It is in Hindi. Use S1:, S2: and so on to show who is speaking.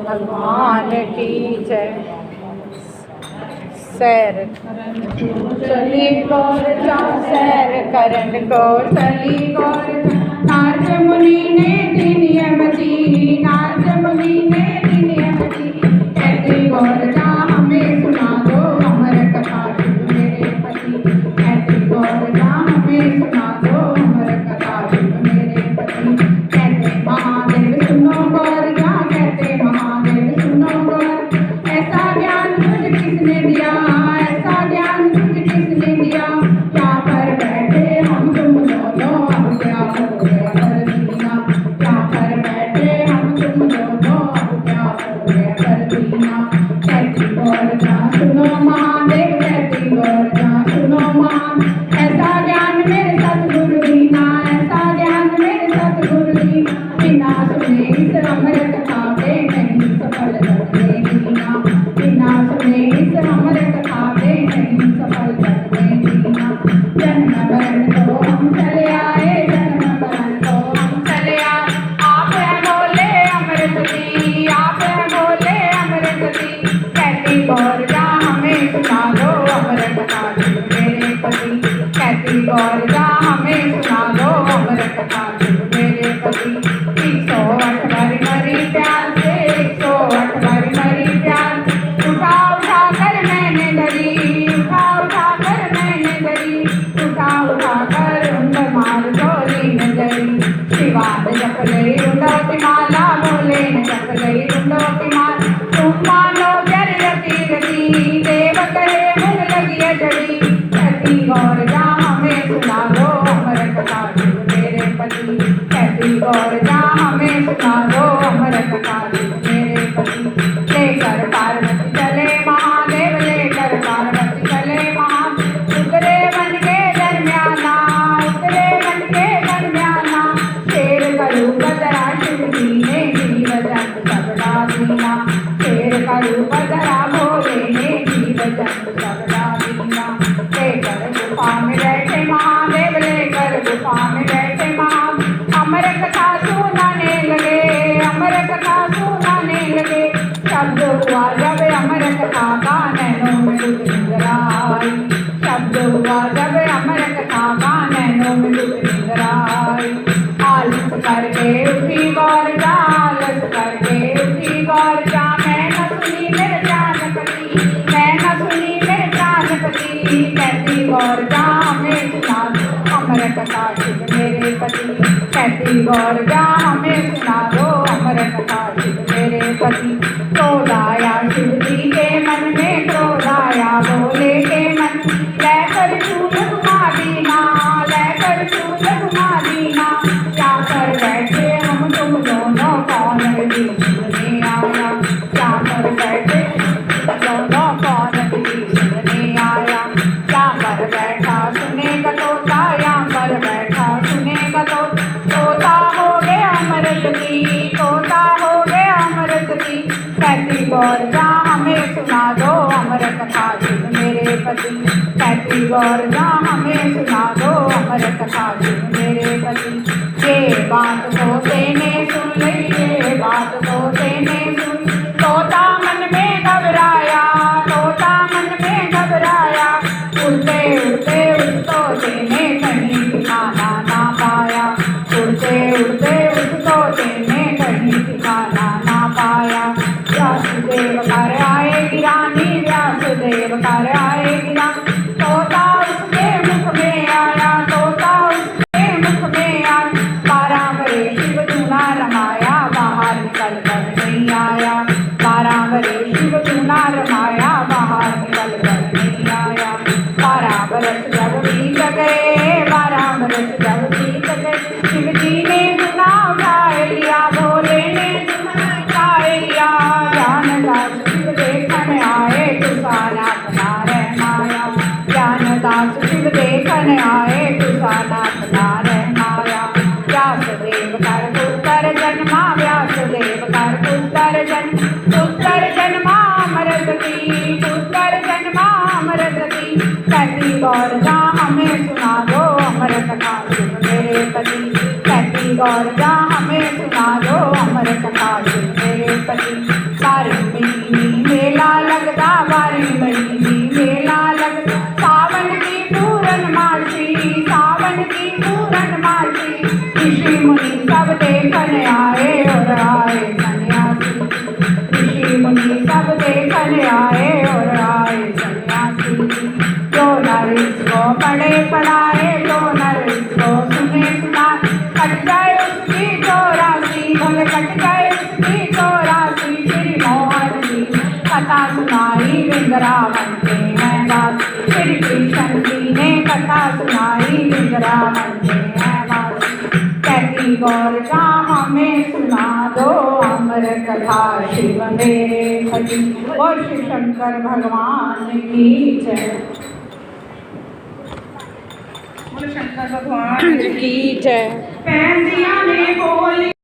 S1: भगवान की जय। सैर चली गौर जा सैर करन को चली गौर जा। नारद मुनि ने दी नियमति, नारद मुनि ने दी नियमति। कहती गौर जा हमें सुना दो अमर कथा शुभ मेरे पति। कहती गौर जा हमें सुना दो अमर कथा शुभ मेरे पति। कहते महादेव सुनो गौर जा, कहते महादेव सुनो गौर। ऐसा ज्ञान तुझे किसने दिया, ऐसा ज्ञान तुझे किसने दिया। यहाँ पर बैठे हम तुम दोनों अब क्या हो गया कर दीना। यहाँ पर बैठे हम तुम दोनों अब क्या हो गया कर दीना। कहती गौर जा सुनो महादेव, कहती गौर जा सुनो महान। ऐसा ज्ञान मेरे सतगुरु दीना, ऐसा ज्ञान मेरे सतगुरु दीना। बिना सुने इस अमर कथा के नहीं सफल करते दीना। बिना सुने इस अमर कथा के नहीं सफल करते दीना। जन्म मरण तो हम चले आए, जन्म मरण तो हम चले आए। आप है बोले अमृत दी, आप है बोले अमृत दी। कहती गौर जा हमें सुना दो अमर कथा शुभ मेरे पति। कहती गौर जा हमें सुना दो अमर कथा शुभ मेरे पति। 108 बारी मरी प्यार से, 108 बारी मरी प्यार से। उठा उठा कर मैंने धरी, उठा उठा कर मैंने धरी। उठा उठा कर उंड मार डोली नजरी। शिवाद जप गई उंडोती माला, बोले न जप गई उंडोती माला। तुम मानो जर रति रति, देव करे मुझ लगी जड़ी। कहती गौर जा हमें सुना दो अमर कथा शुभ मेरे पति। कहती गौर जा हमें सुना दो अमर कथा शुभ मेरे पति। लेकर पार्वती चले महादेव, लेकर पार्वती चले महादेव। उतरे मन के दरम्याना, उतरे मन के दरम्याना। शेर करू बदरा शिव जी ने जीव जंत सबदा दीना। शेर करू बदरा भोले ने जीव जंत सबदा दीना। लेकर गुफा में बैठे महादेव, लेकर गुफा में बैठे महादेव। अमर कथा सुनाने लगे, अमर कथा सुनाने लगे। शब्द हुआ जब अमर कथा का नैनों में डूब निंद्रा आई। शब्द हुआ जब अमर कथा का नैनों में डूब निंद्रा आई। आलस करके उठी गौर जा, आलस करके उठी गौर जा। मैं न सुनी मेरे प्राणपति, मैं न सुनी मेरे प्राणपति। कहती गौर जा हमें सुना दो अमर कथा शुभ मेरे पति। कहती गौर जा हमें सुना दो अमर कथा शुभ मेरे पति। क्रोध आया शिव जी के मन में, क्रोध आया भोले के मन। लेकर चूल घुमा दीना, लेकर चूल घुमा दीना। जाकर बैठे हम तुम दोनों कौन विधि सुनने आया। जाकर बैठे दोनों कौन विधि सुनने आया। यहाँ पर बैठा सुनेगा तोता, यहाँ पर बैठा सुनेगा तोता। तोता हो गया अमृतती, तोता हो गया अमृतती। कहती गौर जा हमें सुना दो अमर कथा शुभ मेरे पति। कहती गौर जा हमें सुना दो अमर कथा शुभ मेरे पति। ये बात तोते ने सुन ली, ये बात तोते ने सुन। तोता मन में घबराया, तोता मन में घबराया। उड़ते उड़ते उस तोते ने कहीं ठिकाना ना पाया। उड़ते उड़ते उस तोते ने कहीं ठिकाना ना पाया। व्यासदेव कर आए गिरानी, व्यासदेव कर आए गिरानी। तोता उसके मुख में आया, तोता उसके मुख में आया। 12 बरे शिव चूना रमाया, बाहर निकल कर नहीं आया। 12 बरे शिव चूना रमाया, बाहर निकल कर नहीं आया। 12 बरस जब बीत गए, 12 बरस जब बीत गए। शिव जी ने चूना उठा लिया, भोले ने चूना उठा लिया। ज्ञानदास शिव देखन आए, तुसाना अपना रहमाया। ज्ञानदास शिव देखन आए, तुसाना अपना रहमाया। व्यासदेव कर पुत्र जन्मा, व्यासदेव कर पुत्र जन्म। पुत्र जन्मा अमृतती, पुत्र जन्मा अमृतती। कहती गौर जा हमें सुना दो अमर कथा शुभ मेरे पति। कहती गौर जा हमें हमें सुना दो अमर कथा शिव मेरे पति। बारी महीनी मेला लगदा, बारी महीनी मेला लगदा, सावन की पूरनमासी, सावन की पूरनमासी। ऋषि मुनि सब देखने आए और आए सन्यासी, ऋषि मुनि सब देखने आए और आए सन्यासी। जो नर इसको पढ़े पढ़ाए, जो नर इसको सुने सुनाए, कट जाए उसकी 84 भले कट जाए उसकी 84। श्री मोहन की कथा सुनाई वृंदावन के हैं वासी, श्री कृष्ण जी ने कथा सुनाई वृंदावन के हैं वासी। कहती गौर का हमें सुना दो अमर कथा शिव मेरे पति। और शिव शंकर भगवान की जय। शंकर भगवान की जय। पैंदिया ने बोली